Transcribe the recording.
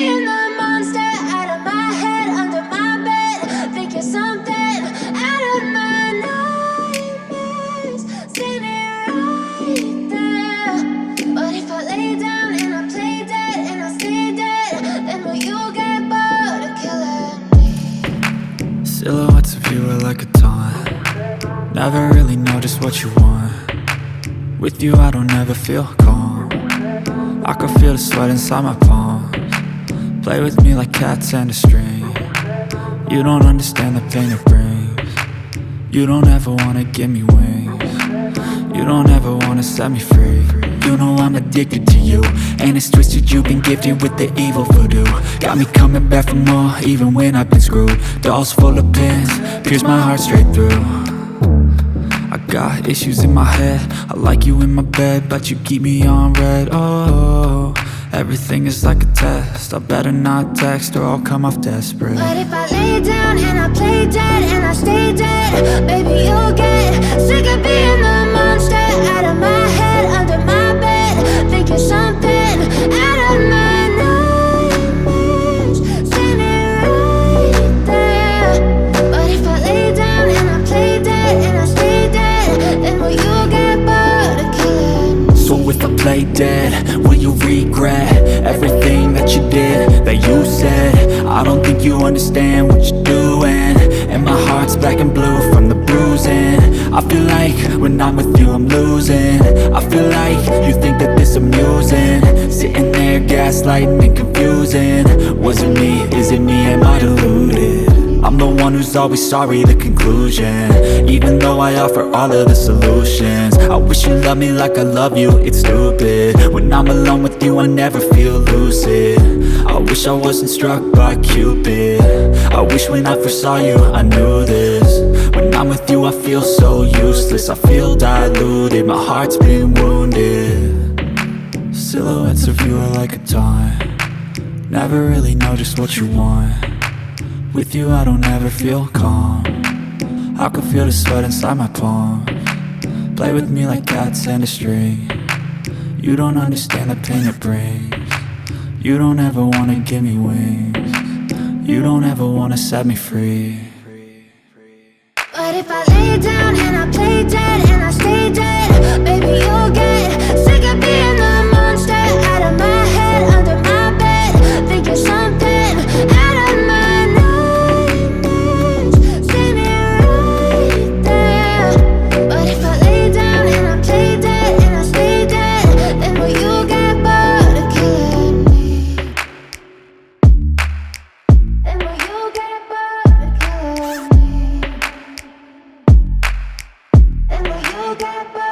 being the monster out of my head, under my bed, thinking something out of my nightmares, standing right there. But if I lay down and I play dead and I stay dead, then will you get bored of killing me? Silhouettes of you are like a taunt. Never really know just what you want. With you I don't ever feel calm. I can feel the sweat inside my palms. Play with me like cats and a string. You don't understand the pain it brings. You don't ever wanna give me wings. You don't ever wanna set me free. You know I'm addicted to you, and it's twisted, you've been gifted with the evil voodoo. Got me coming back for more, even when I've been screwed. Dolls full of pins, pierce my heart straight through. I got issues in my head, I like you in my bed, but you keep me on red. Oh, everything is like a test, I better not text or I'll come off desperate. But if I lay down and I play dead and I stay dead, baby you'll get sick of being the monster out of my head, under my bed, thinking something out of my nightmares, standing right there. But if I lay down and I play dead and I stay dead, then will you get bored of killing me? So if I play dead, will you regret everything that you did, that you said? I don't think you understand what you're doing, and my heart's black and blue from the bruising. I feel like when I'm with you I'm losing. I feel like you think that this amusing, sitting there gaslighting and confusing. Was it me? Is it me? Am I deluded? I'm the one who's always sorry, the conclusion, even though I offer all of the solutions. I wish you loved me like I love you, it's stupid. When I'm alone with you I never feel lucid. I wish I wasn't struck by Cupid. I wish when I first saw you I knew this. When I'm with you I feel so useless, I feel diluted, my heart's been wounded. Silhouettes of you are like a taunt. Never really know just what you want. With you I don't ever feel calm. I can feel the sweat inside my palms. Play with me like cats and a string. You don't understand the pain it brings. You don't ever wanna give me wings. You don't ever wanna set me free. But if I lay down and I play dead and I stay dead, baby you'll get sick of being the monster out of my head, under my bed, thinking something out of my nightmares, standing right there. But if I lay down and I play dead and I stay dead, then will you get bored of killing me? Then will you get bored of killing me? And will you get back?